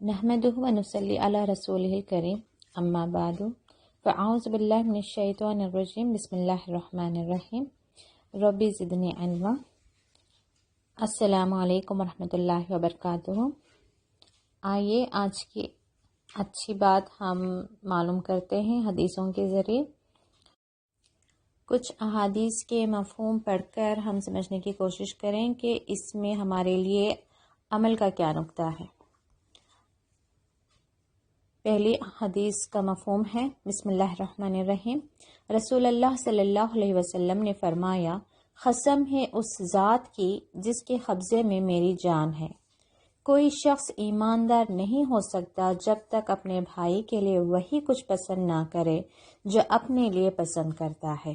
نحمدہ ونصلی علی رسولہ الکریم اما بعد فاعوذ باللہ من الشیطان الرجیم بسم اللہ الرحمن الرحیم ربی زدنی علما۔ السلام علیکم ورحمۃ اللہ وبرکاتہ۔ آئیے آج کی اچھی بات ہم معلوم کرتے ہیں حدیثوں کے ذریعے۔ کچھ احادیث کے مفہوم پڑھ کر ہم سمجھنے کی کوشش کریں کہ اس میں ہمارے لیے عمل کا کیا نقطہ ہے۔ پہلی حدیث کا مفہوم ہے، بسم اللہ الرحمن الرحیم۔ رسول اللہ صلی اللہ علیہ وسلم نے فرمایا، قسم ہے اس ذات کی جس کے قبضے میں میری جان ہے، کوئی شخص ایماندار نہیں ہو سکتا جب تک اپنے بھائی کے لیے وہی کچھ پسند نہ کرے جو اپنے لیے پسند کرتا ہے۔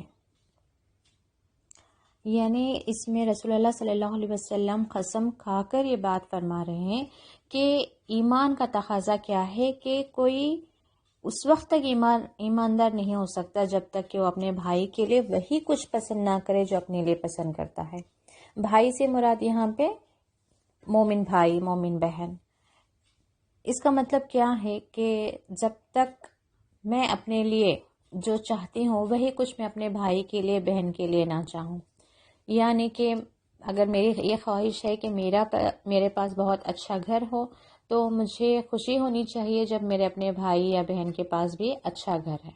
یعنی اس میں رسول اللہ صلی اللہ علیہ وسلم قسم کھا کر یہ بات فرما رہے ہیں کہ ایمان کا تقاضا کیا ہے کہ کوئی اس وقت تک ایماندار نہیں ہو سکتا جب تک کہ وہ اپنے بھائی کے لیے وہی کچھ پسند نہ کرے جو اپنے لیے پسند کرتا ہے۔ بھائی سے مراد یہاں پہ مومن بھائی، مومن بہن۔ اس کا مطلب کیا ہے کہ جب تک میں اپنے لیے جو چاہتی ہوں وہی کچھ میں اپنے بھائی کے لیے، بہن کے لیے نہ چاہوں۔ یعنی کہ اگر میری یہ خواہش ہے کہ میرے پاس بہت اچھا گھر ہو تو مجھے خوشی ہونی چاہیے جب میرے اپنے بھائی یا بہن کے پاس بھی اچھا گھر ہے۔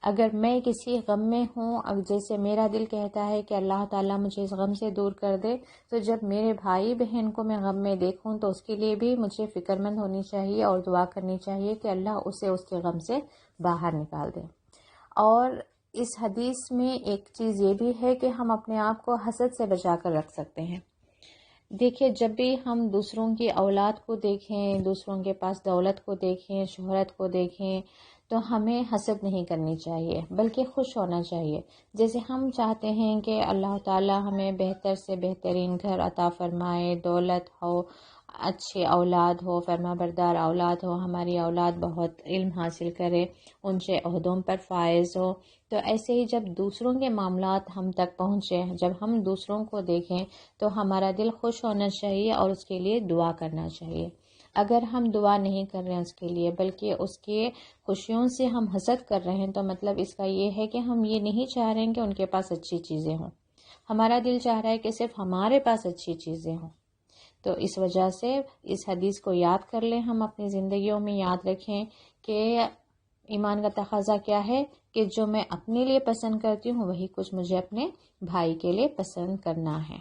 اگر میں کسی غم میں ہوں، اب جیسے میرا دل کہتا ہے کہ اللہ تعالیٰ مجھے اس غم سے دور کر دے، تو جب میرے بھائی بہن کو میں غم میں دیکھوں تو اس کے لیے بھی مجھے فکر مند ہونی چاہیے اور دعا کرنی چاہیے کہ اللہ اسے اس کے غم سے باہر نکال دے۔ اور اس حدیث میں ایک چیز یہ بھی ہے کہ ہم اپنے آپ کو حسد سے بچا کر رکھ سکتے ہیں۔ دیکھیے، جب بھی ہم دوسروں کی اولاد کو دیکھیں، دوسروں کے پاس دولت کو دیکھیں، شہرت کو دیکھیں، تو ہمیں حسد نہیں کرنی چاہیے بلکہ خوش ہونا چاہیے۔ جیسے ہم چاہتے ہیں کہ اللہ تعالیٰ ہمیں بہتر سے بہترین گھر عطا فرمائے، دولت ہو، اچھی اولاد ہو، فرما بردار اولاد ہو، ہماری اولاد بہت علم حاصل کرے، اونچے عہدوں پر فائز ہو، تو ایسے ہی جب دوسروں کے معاملات ہم تک پہنچے، جب ہم دوسروں کو دیکھیں تو ہمارا دل خوش ہونا چاہیے اور اس کے لیے دعا کرنا چاہیے۔ اگر ہم دعا نہیں کر رہے ہیں اس کے لیے بلکہ اس کے خوشیوں سے ہم حسد کر رہے ہیں، تو مطلب اس کا یہ ہے کہ ہم یہ نہیں چاہ رہے ہیں کہ ان کے پاس اچھی چیزیں ہوں، ہمارا دل چاہ رہا ہے کہ صرف ہمارے پاس اچھی چیزیں ہوں۔ تو اس وجہ سے اس حدیث کو یاد کر لیں، ہم اپنی زندگیوں میں یاد رکھیں کہ ایمان کا تقاضا کیا ہے کہ جو میں اپنے لیے پسند کرتی ہوں وہی کچھ مجھے اپنے بھائی کے لیے پسند کرنا ہے۔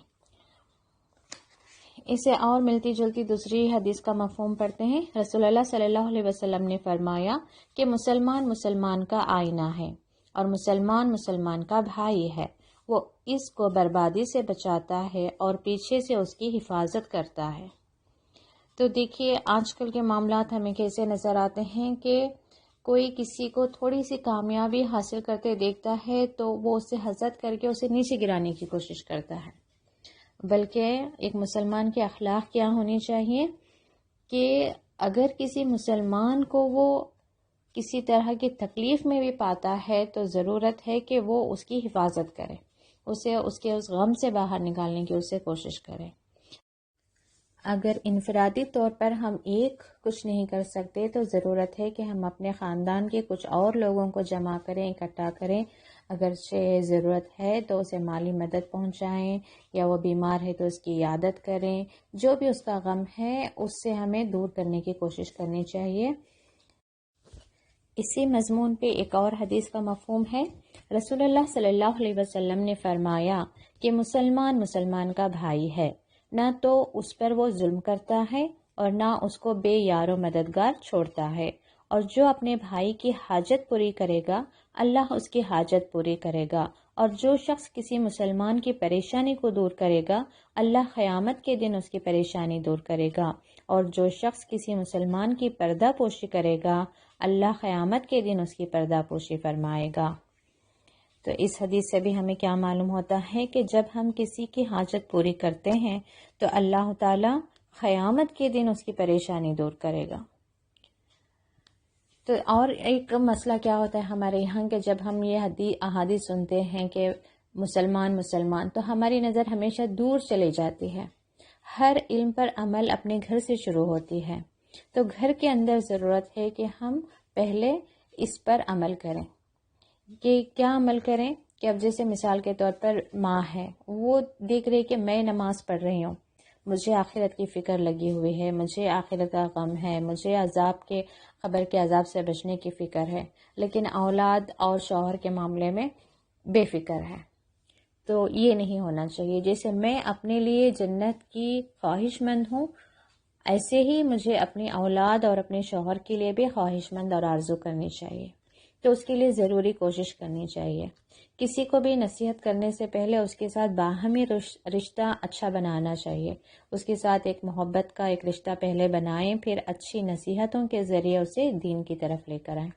اسے اور ملتی جلتی دوسری حدیث کا مفہوم پڑھتے ہیں۔ رسول اللہ صلی اللہ علیہ وسلم نے فرمایا کہ مسلمان مسلمان کا آئینہ ہے اور مسلمان مسلمان کا بھائی ہے، وہ اس کو بربادی سے بچاتا ہے اور پیچھے سے اس کی حفاظت کرتا ہے۔ تو دیکھیے، آج کل کے معاملات ہمیں کیسے نظر آتے ہیں کہ کوئی کسی کو تھوڑی سی کامیابی حاصل کرتے دیکھتا ہے تو وہ اسے حسد کر کے اسے نیچے گرانے کی کوشش کرتا ہے، بلکہ ایک مسلمان کے اخلاق کیا ہونی چاہیے کہ اگر کسی مسلمان کو وہ کسی طرح کی تکلیف میں بھی پاتا ہے تو ضرورت ہے کہ وہ اس کی حفاظت کرے، اسے اس کے اس غم سے باہر نکالنے کی اسے کوشش کرے۔ اگر انفرادی طور پر ہم کچھ نہیں کر سکتے تو ضرورت ہے کہ ہم اپنے خاندان کے کچھ اور لوگوں کو جمع کریں، اکٹھا کریں، اگرچہ ضرورت ہے تو اسے مالی مدد پہنچائیں، یا وہ بیمار ہے تو اس کی عیادت کریں، جو بھی اس کا غم ہے اس سے ہمیں دور کرنے کی کوشش کرنی چاہیے۔ اسی مضمون پہ ایک اور حدیث کا مفہوم ہے۔ رسول اللہ صلی اللہ علیہ وسلم نے فرمایا کہ مسلمان مسلمان کا بھائی ہے، نہ تو اس پر وہ ظلم کرتا ہے اور نہ اس کو بے یار و مددگار چھوڑتا ہے، اور جو اپنے بھائی کی حاجت پوری کرے گا اللہ اس کی حاجت پوری کرے گا، اور جو شخص کسی مسلمان کی پریشانی کو دور کرے گا اللہ قیامت کے دن اس کی پریشانی دور کرے گا، اور جو شخص کسی مسلمان کی پردہ پوشی کرے گا اللہ قیامت کے دن اس کی پردہ پوشی فرمائے گا۔ تو اس حدیث سے بھی ہمیں کیا معلوم ہوتا ہے کہ جب ہم کسی کی حاجت پوری کرتے ہیں تو اللہ تعالیٰ قیامت کے دن اس کی پریشانی دور کرے گا۔ تو اور ایک مسئلہ کیا ہوتا ہے ہمارے یہاں کہ جب ہم یہ احادیث سنتے ہیں کہ مسلمان مسلمان، تو ہماری نظر ہمیشہ دور چلی جاتی ہے۔ ہر علم پر عمل اپنے گھر سے شروع ہوتی ہے۔ تو گھر کے اندر ضرورت ہے کہ ہم پہلے اس پر عمل کریں. کہ کیا عمل کریں؟ کہ اب جیسے مثال کے طور پر ماں ہے، وہ دیکھ رہی کہ میں نماز پڑھ رہی ہوں، مجھے آخرت کی فکر لگی ہوئی ہے، مجھے آخرت کا غم ہے، مجھے عذاب کے قبر کے عذاب سے بچنے کی فکر ہے، لیکن اولاد اور شوہر کے معاملے میں بے فکر ہے. تو یہ نہیں ہونا چاہیے. جیسے میں اپنے لیے جنت کی خواہش مند ہوں، ایسے ہی مجھے اپنی اولاد اور اپنے شوہر کے لیے بھی خواہش مند اور آرزو کرنی چاہیے. تو اس کے لیے ضروری کوشش کرنی چاہیے. کسی کو بھی نصیحت کرنے سے پہلے اس کے ساتھ باہمی رشتہ اچھا بنانا چاہیے. اس کے ساتھ ایک محبت کا ایک رشتہ پہلے بنائیں، پھر اچھی نصیحتوں کے ذریعے اسے دین کی طرف لے کر آئیں.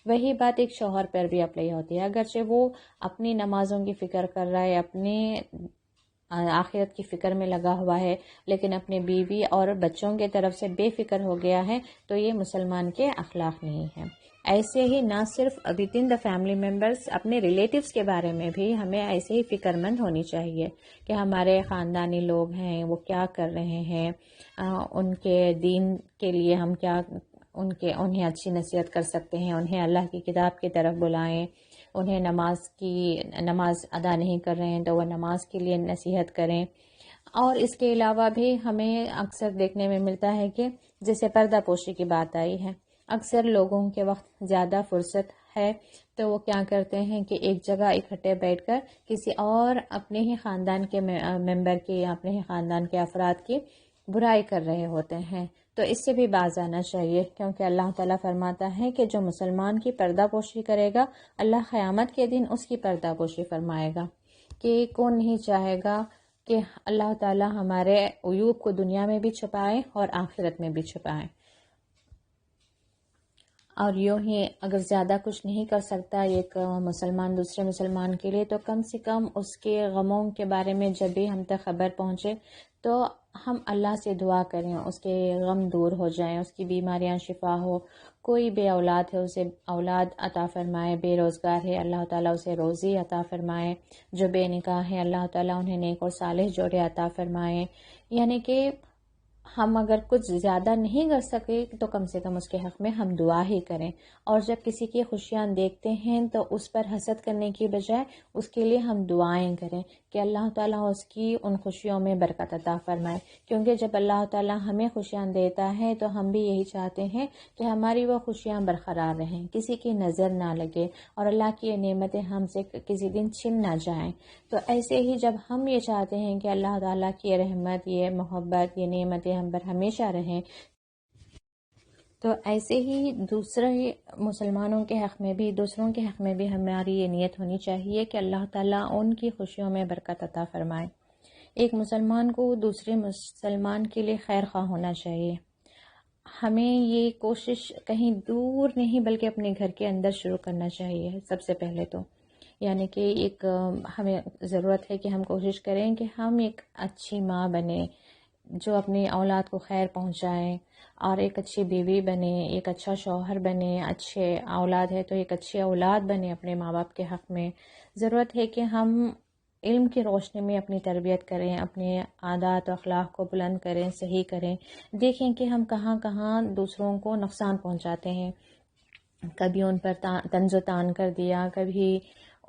وہی بات ایک شوہر پر بھی اپلائی ہوتی ہے. اگرچہ وہ اپنی نمازوں کی فکر کر رہا ہے، اپنے آخرت کی فکر میں لگا ہوا ہے، لیکن اپنے بیوی اور بچوں کے طرف سے بے فکر ہو گیا ہے، تو یہ مسلمان کے اخلاق نہیں ہے. ایسے ہی نہ صرف with in the family members, اپنے ریلیٹیوز کے بارے میں بھی ہمیں ایسے ہی فکر مند ہونی چاہیے کہ ہمارے خاندانی لوگ ہیں وہ کیا کر رہے ہیں، ان کے دین کے لیے ہم کیا انہیں اچھی نصیحت کر سکتے ہیں، انہیں اللہ کی کتاب کی طرف بلائیں. انہیں نماز ادا نہیں کر رہے ہیں تو وہ نماز کے لیے نصیحت کریں. اور اس کے علاوہ بھی ہمیں اکثر دیکھنے میں ملتا ہے کہ جیسے پردہ پوشی کی بات آئی ہے، اکثر لوگوں کے وقت زیادہ فرصت ہے تو وہ کیا کرتے ہیں کہ ایک جگہ اکٹھے بیٹھ کر کسی اور اپنے ہی خاندان کے ممبر کی یا اپنے ہی خاندان کے افراد کی برائی کر رہے ہوتے ہیں. تو اس سے بھی باز آنا چاہیے، کیونکہ اللہ تعالیٰ فرماتا ہے کہ جو مسلمان کی پردہ پوشی کرے گا، اللہ قیامت کے دن اس کی پردہ پوشی فرمائے گا. کہ کون نہیں چاہے گا کہ اللہ تعالیٰ ہمارے عیوب کو دنیا میں بھی چھپائے اور آخرت میں بھی چھپائے. اور یوں ہی اگر زیادہ کچھ نہیں کر سکتا ایک مسلمان دوسرے مسلمان کے لیے، تو کم سے کم اس کے غموں کے بارے میں جب بھی ہم تک خبر پہنچے تو ہم اللہ سے دعا کریں، اس کے غم دور ہو جائیں، اس کی بیماریاں شفا ہو. کوئی بے اولاد ہے اسے اولاد عطا فرمائے، بے روزگار ہے اللہ تعالیٰ اسے روزی عطا فرمائے، جو بے نکاح ہے اللہ تعالیٰ انہیں نیک اور صالح جوڑے عطا فرمائے. یعنی کہ ہم اگر کچھ زیادہ نہیں کر سکے تو کم سے کم اس کے حق میں ہم دعا ہی کریں. اور جب کسی کی خوشیاں دیکھتے ہیں تو اس پر حسد کرنے کی بجائے اس کے لیے ہم دعائیں کریں کہ اللہ تعالیٰ اس کی ان خوشیوں میں برکت عطا فرمائے. کیونکہ جب اللہ تعالیٰ ہمیں خوشیاں دیتا ہے تو ہم بھی یہی چاہتے ہیں کہ ہماری وہ خوشیاں برقرار رہیں، کسی کی نظر نہ لگے اور اللہ کی یہ نعمتیں ہم سے کسی دن چھن نہ جائیں. تو ایسے ہی جب ہم یہ چاہتے ہیں کہ اللہ تعالیٰ کی یہ رحمت، یہ محبت، یہ نعمتیں ہم پر ہمیشہ رہیں، تو ایسے ہی دوسرے مسلمانوں کے حق میں بھی، دوسروں کے حق میں بھی ہماری یہ نیت ہونی چاہیے کہ اللہ تعالیٰ ان کی خوشیوں میں برکت عطا فرمائے. ایک مسلمان کو دوسرے مسلمان کے لیے خیر خواہ ہونا چاہیے. ہمیں یہ کوشش کہیں دور نہیں بلکہ اپنے گھر کے اندر شروع کرنا چاہیے سب سے پہلے تو. یعنی کہ ایک ہمیں ضرورت ہے کہ ہم کوشش کریں کہ ہم ایک اچھی ماں بنیں جو اپنی اولاد کو خیر پہنچائیں، اور ایک اچھی بیوی بنے، ایک اچھا شوہر بنے، اچھے اولاد ہے تو ایک اچھی اولاد بنے اپنے ماں باپ کے حق میں. ضرورت ہے کہ ہم علم کی روشنی میں اپنی تربیت کریں، اپنے عادات و اخلاق کو بلند کریں، صحیح کریں. دیکھیں کہ ہم کہاں کہاں دوسروں کو نقصان پہنچاتے ہیں. کبھی ان پر طنز و تان کر دیا، کبھی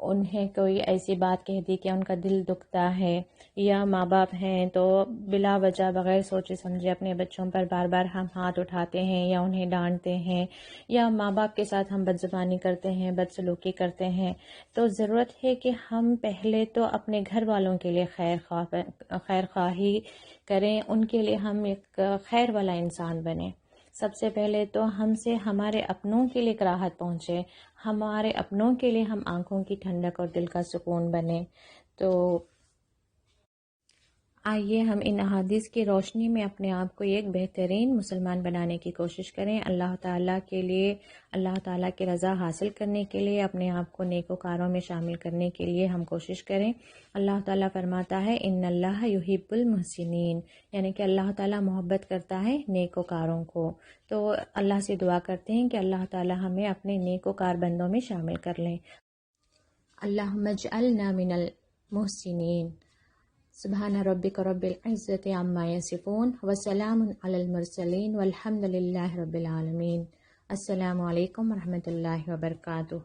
انہیں کوئی ایسی بات کہہ دی کہ ان کا دل دکھتا ہے، یا ماں باپ ہیں تو بلا وجہ بغیر سوچے سمجھے اپنے بچوں پر بار بار ہم ہاتھ اٹھاتے ہیں یا انہیں ڈانٹتے ہیں، یا ماں باپ کے ساتھ ہم بدزبانی کرتے ہیں، بدسلوکی کرتے ہیں. تو ضرورت ہے کہ ہم پہلے تو اپنے گھر والوں کے لیے خیر خواہی کریں، ان کے لیے ہم ایک خیر والا انسان بنیں. سب سے پہلے تو ہم سے ہمارے اپنوں کے لیے راحت پہنچے، ہمارے اپنوں کے لیے ہم آنکھوں کی ٹھنڈک اور دل کا سکون بنے. تو آئیے ہم ان احادیث کی روشنی میں اپنے آپ کو ایک بہترین مسلمان بنانے کی کوشش کریں. اللہ تعالیٰ کے لیے، اللہ تعالیٰ کی رضا حاصل کرنے کے لیے، اپنے آپ کو نیکوکاروں میں شامل کرنے کے لیے ہم کوشش کریں. اللہ تعالیٰ فرماتا ہے ان اللہ یحب المحسنین، یعنی کہ اللہ تعالیٰ محبت کرتا ہے نیکوکاروں کو. تو اللہ سے دعا کرتے ہیں کہ اللہ تعالیٰ ہمیں اپنے نیکوکار بندوں میں شامل کر لیں. اللہم اجعلنا من المحسنین. سبحان ربک رب العزت عما یصفون وسلام علی المرسلین والحمد للہ رب العالمین۔ السلام علیکم ورحمۃ اللہ وبرکاتہ۔